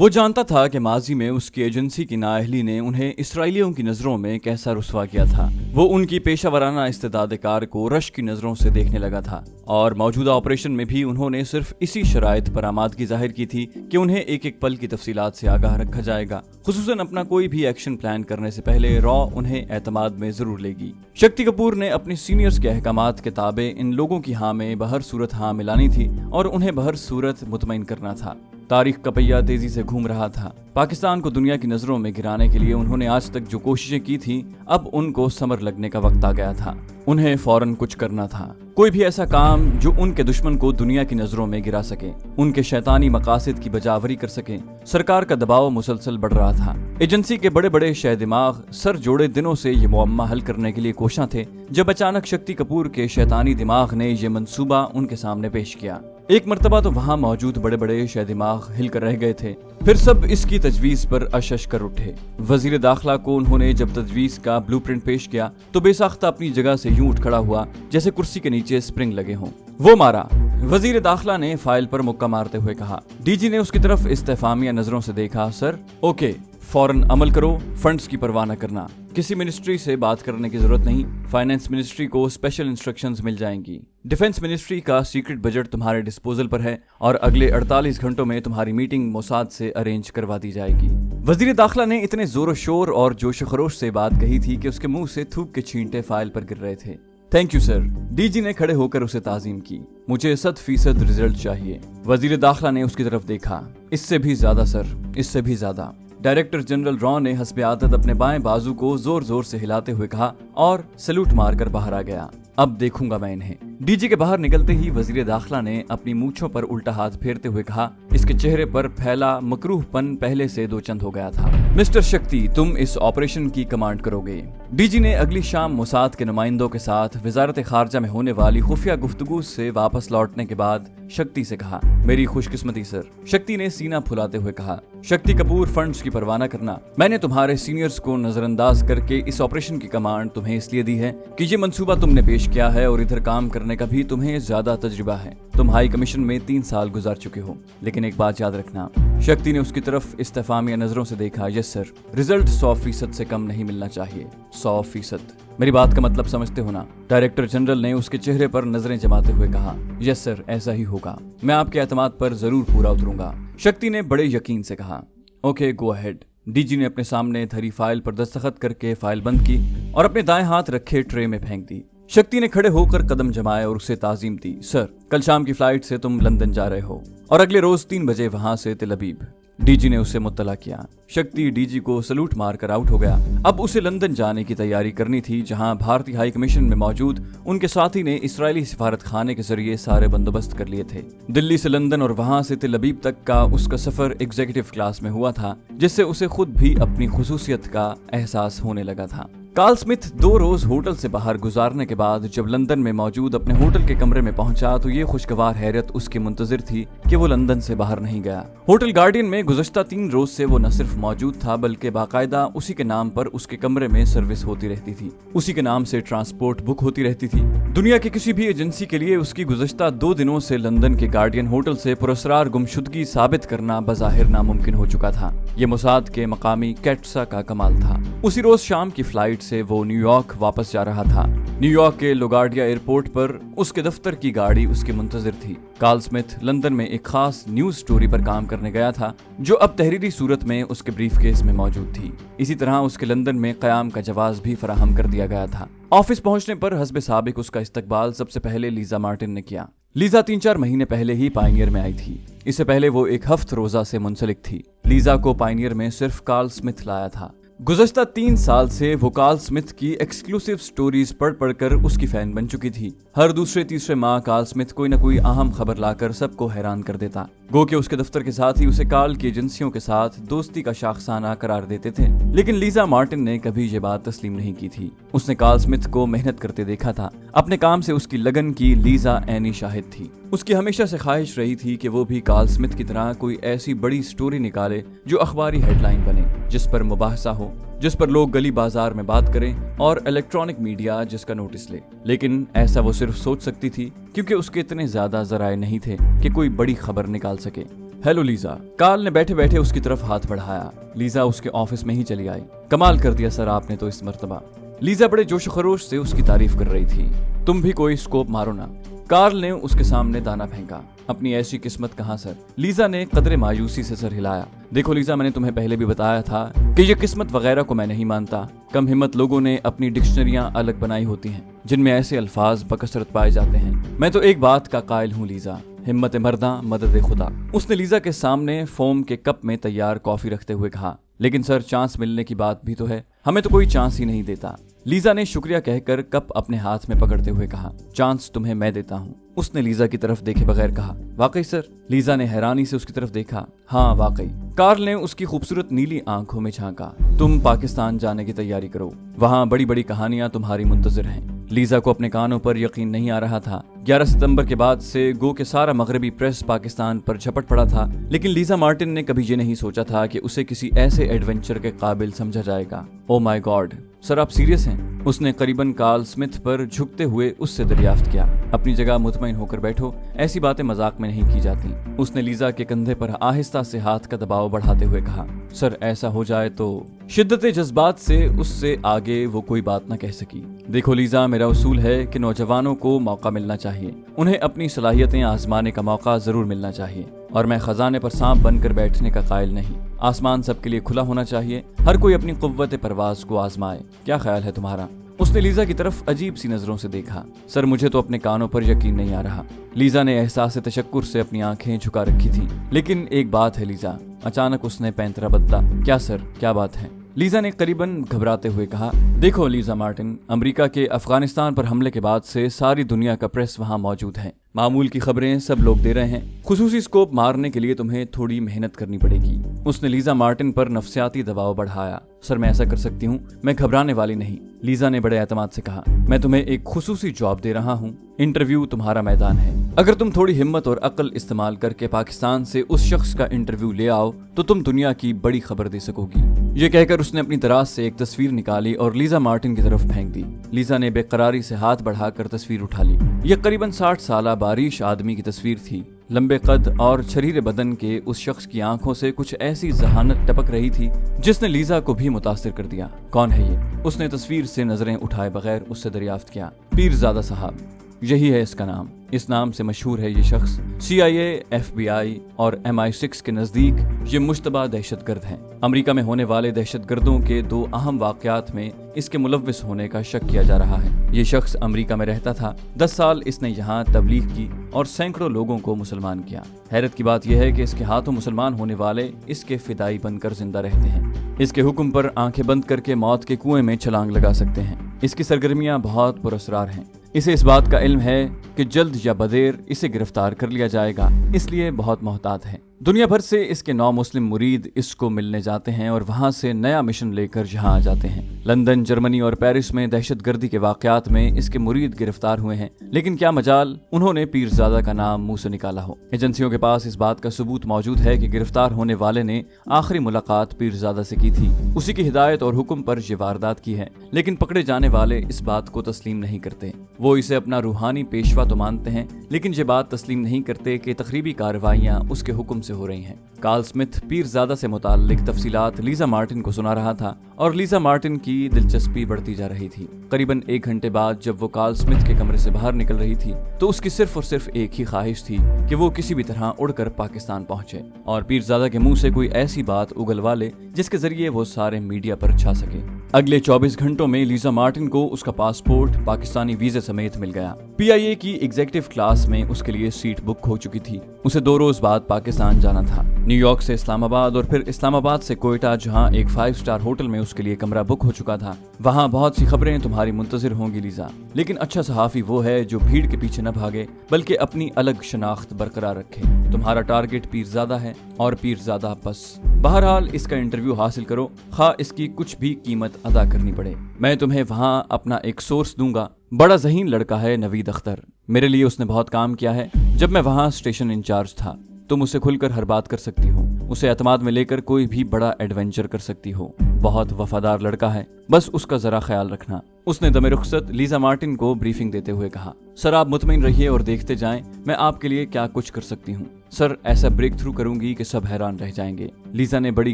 وہ جانتا تھا کہ ماضی میں اس کی ایجنسی کی نااہلی نے انہیں اسرائیلیوں کی نظروں میں کیسا رسوا کیا تھا۔ وہ ان کی پیشہ ورانہ استعداد کار کو رشک کی نظروں سے دیکھنے لگا تھا، اور موجودہ آپریشن میں بھی انہوں نے صرف اسی شرائط پر آمادگی ظاہر کی تھی کہ انہیں ایک ایک پل کی تفصیلات سے آگاہ رکھا جائے گا، خصوصاً اپنا کوئی بھی ایکشن پلان کرنے سے پہلے را انہیں اعتماد میں ضرور لے گی۔ شکتی کپور نے اپنی سینئرز کے احکامات کے تابع ان لوگوں کی ہاں میں بہر صورت ہاں ملانی تھی اور انہیں بہر صورت مطمئن کرنا تھا۔ تاریخ کا پہیہ تیزی سے گھوم رہا تھا۔ پاکستان کو دنیا کی نظروں میں گرانے کے لیے انہوں نے آج تک جو کوششیں کی تھیں، اب ان کو ثمر لگنے کا وقت آ گیا تھا۔ انہیں فوراً کچھ کرنا تھا، کوئی بھی ایسا کام جو ان کے دشمن کو دنیا کی نظروں میں گرا سکے، ان کے شیطانی مقاصد کی بجاوری کر سکے۔ سرکار کا دباؤ مسلسل بڑھ رہا تھا۔ ایجنسی کے بڑے بڑے شہ دماغ سر جوڑے دنوں سے یہ معمہ حل کرنے کے لیے کوشاں تھے، جب اچانک شکتی کپور کے شیطانی دماغ نے یہ منصوبہ ان کے سامنے پیش کیا۔ ایک مرتبہ تو وہاں موجود بڑے بڑے شہ دماغ ہل کر رہ گئے تھے، پھر سب اس کی تجویز پر اشش کر اٹھے۔ وزیر داخلہ کو انہوں نے جب تجویز کا بلو پرنٹ پیش کیا تو بے ساختہ اپنی جگہ سے یوں اٹھ کھڑا ہوا جیسے کرسی کے نیچے سپرنگ لگے ہوں۔ وہ مارا، وزیر داخلہ نے فائل پر مکہ مارتے ہوئے کہا۔ ڈی جی نے اس کی طرف استفہامیہ نظروں سے دیکھا۔ سر، اوکے، فوراً عمل کرو، فنڈز کی پرواہ نہ کرنا، کسی منسٹری سے بات کرنے کی ضرورت نہیں، فائنانس منسٹری کو اسپیشل انسٹرکشنز مل جائیں گی، ڈیفنس منسٹری کا سیکرٹ بجٹ تمہارے ڈسپوزل پر ہے اور اگلے 48 گھنٹوں میں تمہاری میٹنگ موساد سے ارینج کروا دی جائے گی۔ وزیر داخلہ نے اتنے زور و شور اور جوش و خروش سے بات کہی تھی کہ اس کے منہ سے تھوک کے چھینٹے فائل پر گر رہے تھے۔ Thank you sir, D G نے کھڑے ہو کر اسے تعظیم کی۔ مجھے 100% رزلٹ چاہیے۔ وزیر داخلہ نے اس کی طرف دیکھا۔ اس سے بھی زیادہ سر، اس سے بھی زیادہ۔ ڈائریکٹر جنرل را نے حسب عادت اپنے بائیں بازو کو زور زور سے ہلاتے ہوئے کہا اور سلوٹ مار کر باہر آ گیا۔ اب دیکھوں گا میں انہیں۔ ڈی جی کے باہر نکلتے ہی وزیر داخلہ نے اپنی مونچھوں پر الٹا ہاتھ پھیرتے ہوئے کہا، اس کے چہرے پر پھیلا مکروہ پن پہلے سے دو چند ہو گیا تھا۔ مسٹر شکتی، تم اس آپریشن کی کمانڈ کرو گے۔ ڈی جی نے اگلی شام موساد کے نمائندوں کے ساتھ وزارت خارجہ میں ہونے والی خفیہ گفتگو سے واپس لوٹنے کے بعد شکتی سے کہا، میری خوش قسمتی سر۔ شکتی نے سینہ پھلاتے ہوئے کہا، شکتی کپور، فنڈز کی پرواہ نہ کرنا، میں نے تمہارے سینئرز کو نظر انداز کر کے اس آپریشن کی کمانڈ تمہیں اس لیے دی ہے کہ یہ منصوبہ تم نے پیش کیا ہے اور ادھر کام کرنے کا بھی تمہیں زیادہ تجربہ ہے۔ تم ہائی کمیشن میں 3 سال گزار چکے ہو، لیکن ایک بات یاد رکھنا۔ شکتی نے اس کی طرف استفہامیہ نظروں سے دیکھا۔ یس سر، رزلٹ 100% سے کم نہیں ملنا چاہیے، 100%۔ میری بات کا مطلب سمجھتے ہو نا؟ ڈائریکٹر جنرل نے اس کے چہرے پر نظریں جماتے ہوئے کہا۔ یس سر، ایسا ہی ہوگا، میں آپ کے اعتماد پر ضرور پورا اتروں گا۔ شکتی نے بڑے یقین سے کہا، okay go ahead. D G نے اپنے سامنے دھری فائل پر دستخط کر کے فائل بند کی اور اپنے دائیں ہاتھ رکھے ٹرے میں پھینک دی۔ شکتی نے کھڑے ہو کر قدم جمائے اور اسے تعظیم دی۔ سر، کل شام کی فلائٹ سے تم لندن جا رہے ہو اور اگلے روز 3 بجے وہاں سے تل ابیب۔ ڈی جی نے اسے مطلع کیا۔ شکتی ڈی جی کو سلوٹ مار کر آؤٹ ہو گیا۔ اب اسے لندن جانے کی تیاری کرنی تھی، جہاں بھارتی ہائی کمیشن میں موجود ان کے ساتھی نے اسرائیلی سفارت خانے کے ذریعے سارے بندوبست کر لیے تھے۔ دلی سے لندن اور وہاں سے تل ابیب تک کا اس کا سفر ایگزیکٹو کلاس میں ہوا تھا، جس سے اسے خود بھی اپنی خصوصیت کا احساس ہونے لگا تھا۔ کارل سمتھ 2 روز ہوٹل سے باہر گزارنے کے بعد جب لندن میں موجود اپنے ہوٹل کے کمرے میں پہنچا تو یہ خوشگوار حیرت اس کی منتظر تھی کہ وہ لندن سے باہر نہیں گیا۔ ہوٹل گارڈین میں گزشتہ 3 روز سے وہ نہ صرف موجود تھا بلکہ باقاعدہ اسی کے نام پر اس کے کمرے میں سروس ہوتی رہتی تھی، اسی کے نام سے ٹرانسپورٹ بک ہوتی رہتی تھی۔ دنیا کی کسی بھی ایجنسی کے لیے اس کی گزشتہ 2 دنوں سے لندن کے گارڈین ہوٹل سے پراسرار گمشدگی ثابت کرنا بظاہر ناممکن ہو چکا تھا۔ یہ موساد کے مقامی کیٹسا کا کمال تھا۔ اسی روز شام کی فلائٹ سے وہ نیو یارک واپس جا رہا تھا۔ نیو یارک کے لوگارڈیا ایئرپورٹ پر اس کے دفتر کی گاڑی اس کے منتظر تھی۔ کارل سمتھ لندن میں ایک خاص نیوز سٹوری پر کام کرنے گیا تھا جو اب تحریری صورت میں اس کے بریف کیس میں موجود تھی۔ اسی طرح اس کے لندن میں قیام کا جواز بھی فراہم کر دیا گیا تھا۔ آفس پہنچنے پر حسب سابق اس کا استقبال سب سے پہلے لیزا مارٹن نے کیا۔ لیزا 3-4 مہینے پہلے ہی پائنیئر میں آئی تھی۔ اس سے پہلے وہ ایک ہفت روزہ سے منسلک تھی۔ لیزا کو پائنیئر میں صرف کارل سمتھ لایا تھا۔ گزشتہ 3 سال سے وہ کارل سمتھ کی ایکسکلوسیو سٹوریز پڑھ پڑھ کر اس کی فین بن چکی تھی۔ ہر دوسرے تیسرے ماہ کارل سمتھ کوئی نہ کوئی اہم خبر لا کر سب کو حیران کر دیتا، گو کہ اس کے دفتر کے ساتھ ہی اسے کارل کی ایجنسیوں کے ساتھ دوستی کا شاخسانہ قرار دیتے تھے۔ لیکن لیزا مارٹن نے کبھی یہ بات تسلیم نہیں کی تھی۔ اس نے کارل سمتھ کو محنت کرتے دیکھا تھا، اپنے کام سے اس کی لگن کی لیزا عینی شاہد تھی۔ اس کی ہمیشہ سے خواہش رہی تھی کہ وہ بھی کارل سمتھ کی طرح کوئی ایسی بڑی سٹوری نکالے جو اخباری ہیڈ لائن بنے، جس پر مباحثہ ہو، جس پر لوگ گلی بازار میں بات کریں اور الیکٹرانک میڈیا جس کا نوٹس لے۔ لیکن ایسا وہ صرف سوچ سکتی تھی کیونکہ اس کے اتنے زیادہ ذرائع نہیں تھے کہ کوئی بڑی خبر نکال سکے۔ Hello Lisa. कार्ल ने बैठे बैठे उसकी तरफ हाथ बढ़ाया। लीजा उसके ऑफिस में ही चली आई। कमाल कर दिया सर आपने तो इस मर्तबा। लीजा बड़े जोश खरोश से उसकी तारीफ कर रही थी। तुम भी कोई स्कोप मारो ना। कार्ल ने उसके सामने दाना फेंका। अपनी ऐसी किस्मत कहाँ सर। लीजा ने कदरे मायूसी से सर हिलाया। देखो लीजा, मैंने तुम्हें पहले भी बताया था कि ये किस्मत वगैरह को मैं नहीं मानता। कम हिम्मत लोगों ने अपनी डिक्शनरियां अलग बनाई होती हैं जिनमें ऐसे अल्फाज बकसरत पाए जाते हैं। मैं तो एक बात का कायल हूँ लीजा, हिम्मत मर्दा मदद खुदा। उसने लीजा के सामने फोम के कप में तैयार कॉफी रखते हुए कहा। लेकिन सर, चांस मिलने की बात भी तो है, हमें तो कोई चांस ही नहीं देता। लीजा ने शुक्रिया कहकर कप अपने हाथ में पकड़ते हुए कहा, चांस तुम्हें मैं देता हूँ। उसने लीजा की तरफ देखे बगैर कहा, वाकई सर। लीजा ने हैरानी से उसकी तरफ देखा। हाँ वाकई। कार्ल ने उसकी खूबसूरत नीली आंखों में झांका। तुम पाकिस्तान जाने की तैयारी करो, वहाँ बड़ी बड़ी कहानियां तुम्हारी मुंतजर हैं। लीजा को अपने कानों पर यकीन नहीं आ रहा था। 11 सितंबर के बाद से गो के सारा मगरबी प्रेस पाकिस्तान पर झपट पड़ा था, लेकिन लीजा मार्टिन ने कभी ये नहीं सोचा था कि उसे किसी ऐसे एडवेंचर के काबिल समझा जाएगा। ओ माय गॉड, सर आप सीरियस हैं? उसने करीबन कार्ल स्मिथ पर झुकते हुए उससे दरियाफ्त किया। अपनी जगह मुतमईन होकर बैठो, ऐसी बातें मजाक में नहीं की जाती। उसने लीजा के कंधे पर आहिस्ता से हाथ का दबाव बढ़ाते हुए कहा, सर ऐसा हो जाए तो। शिद्दत जज्बात से उससे आगे वो कोई बात न कह सकी। देखो लीजा, मेरा उसूल है कि नौजवानों को मौका मिलना चाहिए, उन्हें अपनी सलाहियतें आजमाने का मौका जरूर मिलना चाहिए। और मैं खजाने पर सांप बनकर बैठने का कायल नहीं। आसमान सबके लिए खुला होना चाहिए, हर कोई अपनी कुव्वत परवाज को आजमाए। क्या ख्याल है तुम्हारा? उसने लीजा की तरफ अजीब सी नजरों से देखा। सर मुझे तो अपने कानों पर यकीन नहीं आ रहा। लीजा ने एहसास तशक्कुर से अपनी आंखें झुका रखी थी। लेकिन एक बात है लीजा। अचानक उसने पैंतरा बदला। क्या सर, क्या बात है? लीजा ने करीबन घबराते हुए कहा, देखो लीजा मार्टिन, अमेरिका के अफगानिस्तान पर हमले के बाद से सारी दुनिया का प्रेस वहां मौजूद है। मामूल की खबरें सब लोग दे रहे हैं। खुसूसी स्कोप मारने के लिए तुम्हें थोड़ी मेहनत करनी पड़ेगी। उसने लीजा मार्टिन पर नफ्सियाती दबाव बढ़ाया। सर मैं ऐसा कर सकती हूँ, मैं घबराने वाली नहीं। लीजा ने बड़े एतमाद से कहा, मैं तुम्हें एक खुसूसी जॉब दे रहा हूँ। इंटरव्यू तुम्हारा मैदान है। अगर तुम थोड़ी हिम्मत और अक्ल इस्तेमाल करके पाकिस्तान से उस शख्स का इंटरव्यू ले आओ तो तुम दुनिया की बड़ी खबर दे सकोगी। ये कहकर उसने अपनी दराज से एक तस्वीर निकाली और लीजा मार्टिन की तरफ फेंक दी। लीजा ने बेकरारी से हाथ बढ़ाकर तस्वीर उठा ली। यह करीबन 60 साल बारिश आदमी की तस्वीर थी। लंबे कद और शरीर बदन के उस शख्स की आंखों से कुछ ऐसी जहानत टपक रही थी जिसने लीजा को भी मुतासिर कर दिया। कौन है ये? उसने तस्वीर से नजरें उठाए बगैर उससे दरियाफ्त किया। पीरजादा साहब, यही है इसका नाम। इस नाम से मशहूर है ये शख्स। CIA, FBI और MI6 के नजदीक ये मुश्तबा दहशतगर्द हैं। अमेरिका में होने वाले दहशतगर्दों के 2 अहम वाकयात में इसके मुलव्विस होने का शक किया जा रहा है। ये शख्स अमेरिका में रहता था। 10 साल इसने यहाँ तबलीग की और सैकड़ों लोगों को मुसलमान किया। हैरत की बात यह है कि इसके हाथों मुसलमान होने वाले इसके फिदाई बनकर जिंदा रहते हैं। इसके हुक्म पर आंखें बंद करके मौत के कुएं में छलांग लगा सकते हैं। इसकी सरगर्मियां बहुत पुरअसरार हैं। इसे इस बात का इल्म है कि जल्द या बदेर इसे गिरफ्तार कर लिया जाएगा, इसलिए बहुत मोहतात है। दुनिया भर से इसके 9 मुस्लिम मुरीद इसको मिलने जाते हैं और वहां से नया मिशन लेकर यहाँ आ जाते हैं। लंदन, जर्मनी और पेरिस में दहशतगर्दी के वाकयात में इसके मुरीद गिरफ्तार हुए हैं, लेकिन क्या मजाल उन्होंने पीरजादा का नाम मुंह से निकाला हो। एजेंसियों के पास इस बात का सबूत मौजूद है कि गिरफ्तार होने वाले ने आखिरी मुलाकात पीरजादा से की थी। उसी की हिदायत और हुक्म पर ये वारदात की है, लेकिन पकड़े जाने वाले इस बात को तस्लीम नहीं करते। वो इसे अपना रूहानी पेशवा तो मानते हैं, लेकिन ये बात तस्लीम नहीं करते कि तखरीबी कार्रवाइयां उसके हुक्म से हो रही हैं। कार्ल स्मिथ पीरजादा से मुताल्लिक तफसीलात लीजा मार्टिन को सुना रहा था और लीजा मार्टिन की दिलचस्पी बढ़ती जा रही थी। करीबन 1 घंटे बाद जब वो कार्ल स्मिथ के कमरे से बाहर निकल रही थी तो उसकी सिर्फ और सिर्फ एक ही ख्वाहिश थी कि वो किसी भी तरह उड़कर पाकिस्तान पहुंचे और पीरजादा के मुंह से कोई ऐसी बात उगलवा ले जिसके जरिए वो सारे मीडिया पर छा सके। अगले 24 घंटों में लीजा मार्टिन को उसका पासपोर्ट पाकिस्तानी वीजे समेत मिल गया। PIA की एग्जीक्यूटिव क्लास में उसके लिए सीट बुक हो चुकी थी। उसे 2 रोज बाद पाकिस्तान जाना था। न्यूयॉर्क से इस्लामाबाद और फिर इस्लामाबाद से कोयटा, जहां एक 5 स्टार होटल में उसके लिए कमरा बुक हो चुका था। वहां बहुत सी खबरें तुम्हारी मुंतजिर होंगी लीजा, लेकिन अच्छा सहाफी वो है जो भीड़ के पीछे न भागे बल्कि अपनी अलग शनाख्त बरकरार रखे। तुम्हारा टारगेट पीरजादा है और पीरजादा बस। बहरहाल इसका इंटरव्यू हासिल करो, खा इसकी कुछ भी कीमत अदा करनी पड़े। मैं तुम्हें वहां अपना एक सोर्स दूंगा। बड़ा ज़हीन लड़का है नवीद अख्तर। मेरे लिए उसने बहुत काम किया है जब मैं वहां स्टेशन इंचार्ज था। तुम उससे खुलकर हर बात कर सकती हो। उसे एतमाद में लेकर कोई भी बड़ा एडवेंचर कर सकती हो। बहुत वफादार लड़का है, बस उसका जरा ख्याल रखना। उसने दमे रुखसत लीजा मार्टिन को ब्रीफिंग देते हुए कहा। सर आप मुतमईन रहिए और देखते जाएं मैं आपके लिए क्या कुछ कर सकती हूँ। सर ऐसा ब्रेक थ्रू करूंगी कि सब हैरान रह जाएंगे। लीजा ने बड़ी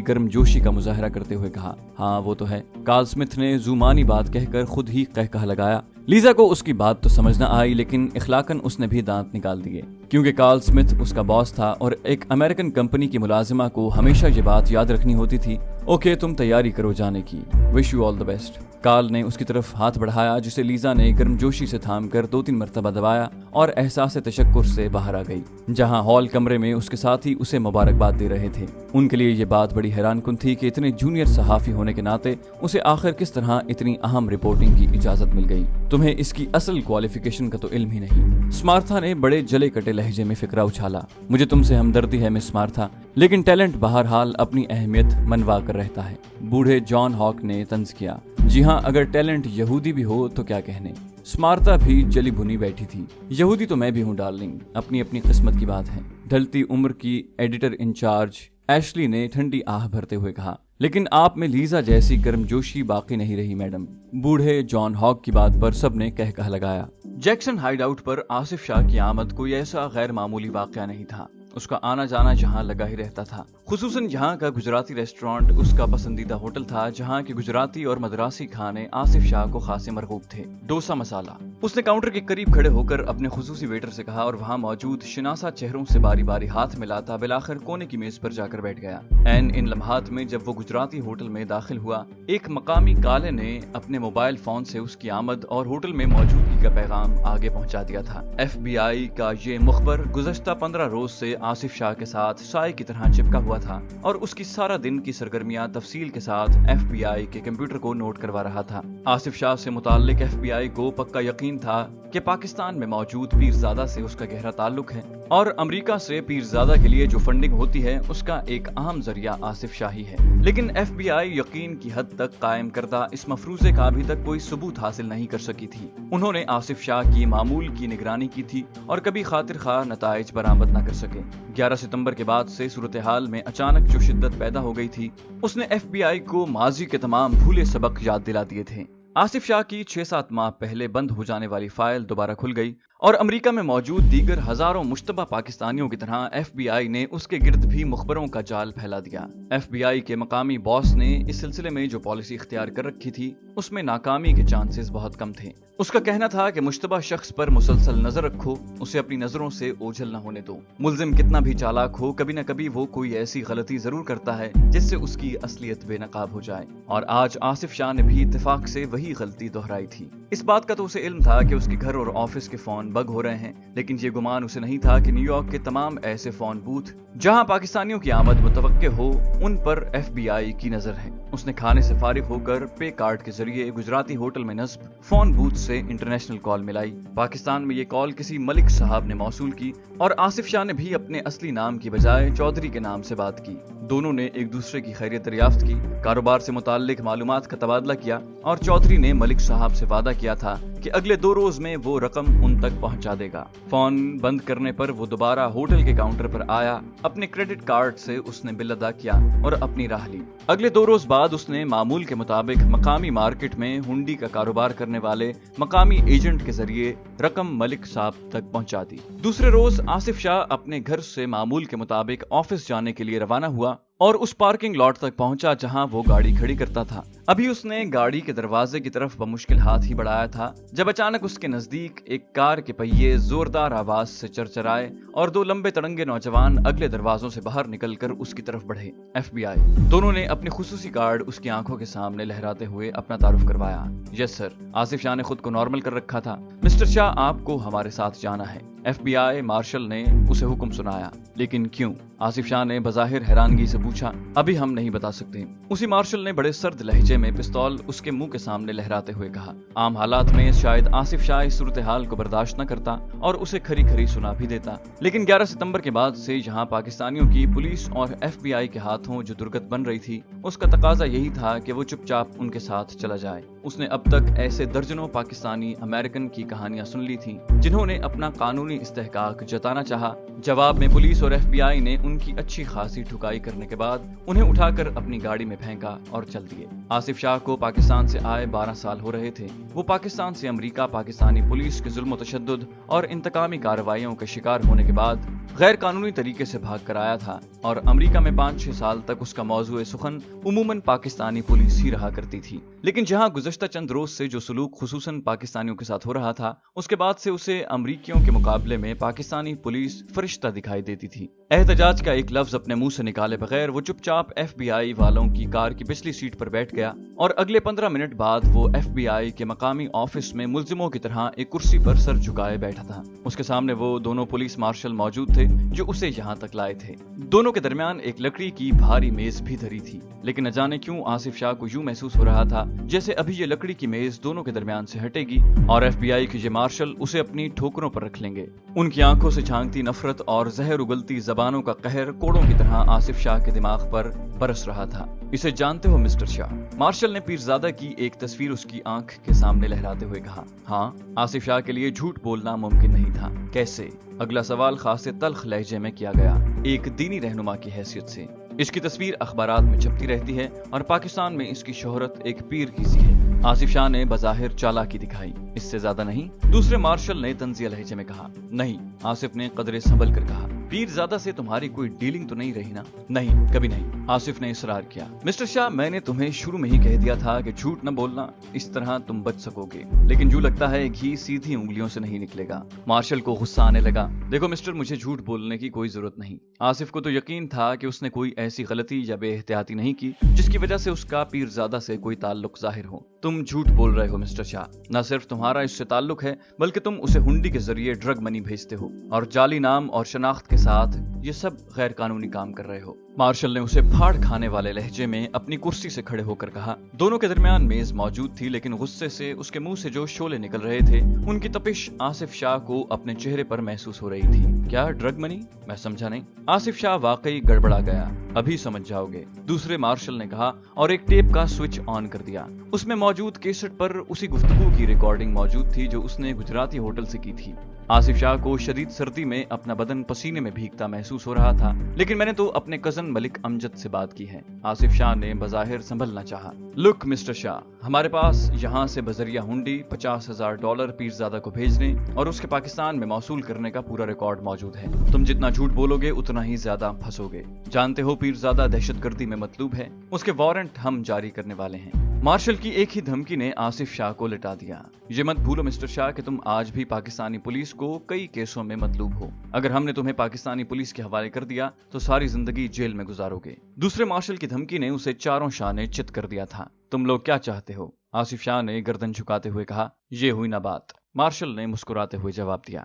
गर्मजोशी का मुजाहरा करते हुए कहा। हाँ वो तो है। कार्ल स्मिथ ने जुमानी बात कहकर खुद ही कहकहा लगाया। लीजा को उसकी बात तो समझ न आई, लेकिन इखलाकन उसने भी दांत निकाल दिए, क्योंकि कार्ल स्मिथ उसका बॉस था और एक अमेरिकन कंपनी की मुलाजिमा को हमेशा ये बात याद रखनी होती थी। ओके तुम तैयारी करो जाने की, wish you all the best. Karl ने उसकी तरफ हाथ बढ़ाया, जिसे लीजा ने गर्मजोशी से थामकर 2-3 मरतबा दबाया और एहसास तशक्कुर से बाहर आ गई, जहां हॉल कमरे में उसके साथ ही उसे मुबारकबाद दे रहे थे। उनके लिए ये बात बड़ी हैरानकुन थी कि इतने जूनियर सहाफी होने के नाते उसे आखिर किस तरह इतनी अहम रिपोर्टिंग की इजाजत मिल गई। तुम्हें इसकी असल क्वालिफिकेशन का तो इल्म ही नहीं। स्मार्था ने बड़े जले कटे लहजे में फिक्रा उछाला। मुझे तुमसे हमदर्दी है मिस स्मार्था, लेकिन टैलेंट बहरहाल अपनी अहमियत मनवा कर रहता है। बूढ़े जॉन हॉक ने तंज किया। जी हाँ, अगर टैलेंट यहूदी भी हो तो क्या कहने। स्मार्था भी जली भुनी बैठी थी। यहूदी तो मैं भी हूँ डार्लिंग, अपनी अपनी किस्मत की बात है। ढलती उम्र की एडिटर इंचार्ज एशली ने ठंडी आह भरते हुए कहा। लेकिन आप में लीजा जैसी गर्मजोशी बाकी नहीं रही मैडम। बूढ़े जॉन हॉक की बात पर सबने कहकहा लगाया। जैक्सन हाइडआउट पर आसिफ शाह की आमद कोई ऐसा गैर मामूली वाकया नहीं था। उसका आना जाना जहां लगा ही रहता था। खुसूसन यहाँ का गुजराती रेस्टोरेंट उसका पसंदीदा होटल था, जहाँ के गुजराती और मद्रासी खाने आसिफ शाह को खासे मरगूब थे। डोसा मसाला। उसने काउंटर के करीब खड़े होकर अपने खुसूसी वेटर से कहा और वहाँ मौजूद शिनासा चेहरों से बारी बारी हाथ मिलाता बिलाखिर कोने की मेज पर जाकर बैठ गया। एन इन लम्हात में जब वो गुजराती होटल में दाखिल हुआ, एक मकामी काले ने अपने मोबाइल फोन से उसकी आमद और होटल में मौजूदगी का पैगाम आगे पहुंचा दिया था। FBI का ये मुखबर गुज़श्ता 15 रोज से आसिफ शाह के साथ साए की तरह चिपका हुआ था और उसकी सारा दिन की सरगर्मियां तफसील के साथ FBI के कंप्यूटर को नोट करवा रहा था। आसिफ शाह से मुताल्लिक FBI को पक्का यकीन था कि पाकिस्तान में मौजूद पीरजादा से उसका गहरा ताल्लुक है और अमेरिका से पीरजादा के लिए जो फंडिंग होती है उसका एक अहम जरिया आसिफ शाह ही है। लेकिन FBI यकीन की हद तक कायम करदा इस मफरूजे का अभी तक कोई सबूत हासिल नहीं कर सकी थी। उन्होंने आसिफ शाह की मामूल की निगरानी की थी और कभी खातिर खा नताइज बरामद न कर सके। 11 सितंबर के बाद से सूरत हाल में अचानक जो शिद्दत पैदा हो गई थी, उसने FBI को माजी के तमाम भूले सबक याद दिला दिए थे। आसिफ शाह की 6-7 माह पहले बंद हो जाने वाली फाइल दोबारा खुल गई और अमेरिका में मौजूद दीगर हजारों मुश्तबा पाकिस्तानियों की तरह FBI ने उसके गिर्द भी मुखबरों का जाल फैला दिया। FBI के मकामी बॉस ने इस सिलसिले में जो पॉलिसी इख्तियार कर रखी थी, उसमें नाकामी के चांसेस बहुत कम थे। उसका कहना था कि मुश्तबा शख्स पर मुसलसल नजर रखो, उसे अपनी नजरों से ओझल न होने दो। मुल्जिम कितना भी चालाक हो, कभी न कभी वो कोई ऐसी गलती जरूर करता है जिससे उसकी असलियत बेनकाब हो जाए। और आज आसिफ शाह ने भी इत्तेफाक से वही गलती दोहराई थी। इस बात का तो उसे इल्म था कि उसके घर और ऑफिस के फोन बग हो रहे हैं, लेकिन ये गुमान उसे नहीं था कि न्यूयॉर्क के तमाम ऐसे फोन बूथ जहां पाकिस्तानियों की आमद मुतवक्के हो, उन पर FBI की नजर है। उसने खाने से फारिग होकर पे कार्ड के जरिए गुजराती होटल में नस्ब फोन बूथ से इंटरनेशनल कॉल मिलाई। पाकिस्तान में ये कॉल किसी मलिक साहब ने मौसूल की और आसिफ शाह ने भी अपने असली नाम की बजाय चौधरी के नाम से बात की। दोनों ने एक दूसरे की खैरियत दरियाफ्त की, कारोबार से मुताल्लिक मालूमात का तबादला किया और चौधरी ने मलिक साहब से वादा किया था कि अगले 2 रोज में वो रकम उन तक पहुंचा देगा। फोन बंद करने पर वो दोबारा होटल के काउंटर पर आया। अपने क्रेडिट कार्ड से उसने बिल अदा किया और अपनी राह ली। अगले 2 रोज बाद उसने मामूल के मुताबिक मकामी मार्केट में हुंडी का कारोबार करने वाले मकामी एजेंट के जरिए रकम मलिक साहब तक पहुंचा दी। दूसरे रोज आसिफ शाह अपने घर से मामूल के मुताबिक ऑफिस जाने के लिए रवाना हुआ और उस पार्किंग लॉट तक पहुंचा जहां वो गाड़ी खड़ी करता था। अभी उसने गाड़ी के दरवाजे की तरफ बमुश्किल हाथ ही बढ़ाया था जब अचानक उसके नजदीक एक कार के पहिए जोरदार आवाज से चरचराए और 2 लंबे तड़ंगे नौजवान अगले दरवाजों से बाहर निकलकर उसकी तरफ बढ़े। FBI। दोनों ने अपने खुसूसी कार्ड उसकी आंखों के सामने लहराते हुए अपना तारुफ करवाया। Yes sir. आसिफ शाह ने खुद को नॉर्मल कर रखा था। मिस्टर शाह, आपको हमारे साथ जाना है। FBI मार्शल ने उसे हुक्म सुनाया। लेकिन क्यों? आसिफ शाह ने बजाहिर हैरानगी से पूछा। अभी हम नहीं बता सकते। उसी मार्शल ने बड़े सर्द लहजे में पिस्तौल उसके मुंह के सामने लहराते हुए कहा। आम हालात में शायद आसिफ शाह इस सूरत हाल को बर्दाश्त न करता और उसे खरी खरी सुना भी देता, लेकिन 11 सितंबर के बाद से यहाँ पाकिस्तानियों की पुलिस और FBI के हाथों जो दुर्गत बन रही थी, उसका तकाजा यही था कि वो चुपचाप उनके साथ चला जाए। उसने अब तक ऐसे दर्जनों पाकिस्तानी अमेरिकन की कहानियां सुन ली थी जिन्होंने अपना कानूनी استحقاق جتانا چاہا۔ جواب میں پولیس اور FBI نے ان کی اچھی خاصی ٹھکائی کرنے کے بعد انہیں اٹھا کر اپنی گاڑی میں پھینکا اور چل دیے۔ آصف شاہ کو پاکستان سے آئے 12 سال ہو رہے تھے۔ وہ پاکستان سے امریکہ پاکستانی پولیس کے ظلم و تشدد اور انتقامی کارروائیوں کے شکار ہونے کے بعد غیر قانونی طریقے سے بھاگ کر آیا تھا، اور امریکہ میں 5-6 سال تک اس کا موضوع سخن عموماً پاکستانی پولیس ہی رہا کرتی تھی۔ لیکن جہاں گزشتہ چند روز سے جو سلوک خصوصاً پاکستانیوں کے ساتھ ہو رہا تھا، اس کے بعد سے اسے امریکیوں کے مقابلے میں پاکستانی پولیس فرشتہ دکھائی دیتی تھی۔ احتجاج کا ایک لفظ اپنے منہ سے نکالے بغیر وہ چپ چاپ FBI والوں کی کار کی پچھلی سیٹ پر بیٹھ گیا، اور اگلے 15 منٹ بعد وہ FBI کے مقامی آفس میں ملزموں کی طرح ایک کرسی پر سر جھکائے بیٹھا تھا۔ اس کے سامنے وہ دونوں پولیس مارشل موجود تھے جو اسے یہاں تک لائے تھے۔ دونوں کے درمیان ایک لکڑی کی بھاری میز بھی دھری تھی، لیکن نہ جانے کیوں آصف شاہ کو یوں محسوس ہو رہا تھا جیسے ابھی یہ لکڑی کی میز دونوں کے درمیان سے ہٹے گی اور FBI کے یہ مارشل اسے اپنی ٹھوکروں پر رکھ لیں گے۔ ان کی آنکھوں سے چھانکتی نفرت اور زہر اگلتی زبانوں کا قہر کوڑوں کی طرح آصف شاہ کے دماغ پر برس رہا تھا۔ اسے جانتے ہو مسٹر شاہ؟ مارشل نے پیرزادہ کی ایک تصویر اس کی آنکھ کے سامنے لہراتے ہوئے کہا۔ ہاں، آصف شاہ کے لیے جھوٹ بولنا ممکن نہیں تھا۔ کیسے؟ اگلا سوال خاصے تلخ لہجے میں کیا گیا، ایک دینی رہنما کی حیثیت سے۔ اس کی تصویر اخبارات میں چھپتی رہتی ہے اور پاکستان میں اس کی شہرت ایک پیر کی سی ہے۔ آصف شاہ نے بظاہر چالاکی دکھائی، اس سے زیادہ نہیں؟ دوسرے مارشل نے طنزیہ لہجے میں کہا۔ نہیں، آصف نے قدرے سنبھل کر کہا۔ پیرزادہ سے تمہاری کوئی ڈیلنگ تو نہیں رہی نا؟ نہیں، کبھی نہیں، آصف نے اصرار کیا۔ مسٹر شاہ، میں نے تمہیں شروع میں ہی کہہ دیا تھا کہ جھوٹ نہ بولنا، اس طرح تم بچ سکو گے، لیکن جو لگتا ہے گھی سیدھی انگلیوں سے نہیں نکلے گا۔ مارشل کو غصہ آنے لگا۔ دیکھو مسٹر، مجھے جھوٹ بولنے کی کوئی ضرورت نہیں۔ آصف کو تو یقین تھا کہ اس نے کوئی ایسی غلطی یا بے احتیاطی نہیں کی جس کی وجہ سے اس کا پیرزادہ سے کوئی تعلق ظاہر ہو۔ تم جھوٹ بول رہے ہو مسٹر شاہ۔ نہ صرف تمہارا اس سے تعلق ہے بلکہ تم اسے ہنڈی کے ذریعے ڈرگ منی بھیجتے ہو اور جعلی نام اور شناخت کے ساتھ یہ سب غیر قانونی کام کر رہے ہو۔ مارشل نے اسے پھاڑ کھانے والے لہجے میں اپنی کرسی سے کھڑے ہو کر کہا۔ دونوں کے درمیان میز موجود تھی، لیکن غصے سے اس کے منہ سے جو شعلے نکل رہے تھے ان کی تپش آصف شاہ کو اپنے چہرے پر محسوس ہو رہی تھی۔ کیا ڈرگ منی؟ میں سمجھا نہیں۔ آصف شاہ واقعی گڑبڑا گیا۔ ابھی سمجھ جاؤ گے، دوسرے مارشل نے کہا اور ایک ٹیپ کا سوئچ آن کر دیا۔ اس میں موجود کیسٹ پر اسی گفتگو کی ریکارڈنگ موجود تھی جو اس نے گجراتی ہوٹل سے کی تھی۔ آصف شاہ کو شدید سردی میں اپنا بدن پسینے میں بھیگتا محسوس ہو رہا تھا، لیکن میں نے تو اپنے کزن ملک امجد سے بات کی ہے۔ آصف شاہ نے بظاہر سنبھلنا چاہا۔ لک مسٹر شاہ، ہمارے پاس یہاں سے بذریعہ ہنڈی $50,000 پیرزادہ کو بھیجنے اور اس کے پاکستان میں موصول کرنے کا پورا ریکارڈ موجود ہے۔ تم جتنا جھوٹ بولو گے اتنا ہی زیادہ پھنسو گے۔ جانتے ہو پیرزادہ دہشت گردی میں مطلوب ہے، اس کے وارنٹ ہم جاری کرنے والے ہیں۔ مارشل کی ایک ہی دھمکی نے آصف شاہ کو لٹا دیا۔ یہ مت بھولو مسٹر شاہ کہ تم آج بھی پاکستانی پولیس کو کئی کیسوں میں مطلوب ہو۔ اگر ہم نے تمہیں پاکستانی پولیس کے حوالے کر دیا تو ساری زندگی جیل میں گزارو گے۔ دوسرے مارشل کی دھمکی نے اسے چاروں شانے چت کر دیا تھا۔ تم لوگ کیا چاہتے ہو؟ آصف شاہ نے گردن جھکاتے ہوئے کہا۔ یہ ہوئی نہ بات، مارشل نے مسکراتے ہوئے جواب دیا۔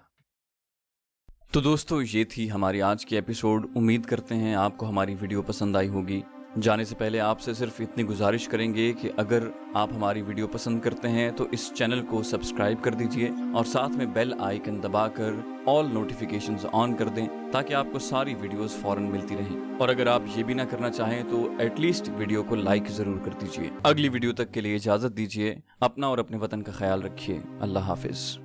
تو دوستو، یہ تھی ہماری آج کی ایپیسوڈ۔ امید کرتے ہیں آپ کو ہماری ویڈیو پسند آئی ہوگی۔ جانے سے پہلے آپ سے صرف اتنی گزارش کریں گے کہ اگر آپ ہماری ویڈیو پسند کرتے ہیں تو اس چینل کو سبسکرائب کر دیجئے اور ساتھ میں بیل آئیکن دبا کر آل نوٹیفیکیشنز آن کر دیں تاکہ آپ کو ساری ویڈیوز فوراً ملتی رہیں۔ اور اگر آپ یہ بھی نہ کرنا چاہیں تو ایٹ لیسٹ ویڈیو کو لائک ضرور کر دیجئے۔ اگلی ویڈیو تک کے لیے اجازت دیجئے۔ اپنا اور اپنے وطن کا خیال رکھیے۔ اللہ حافظ۔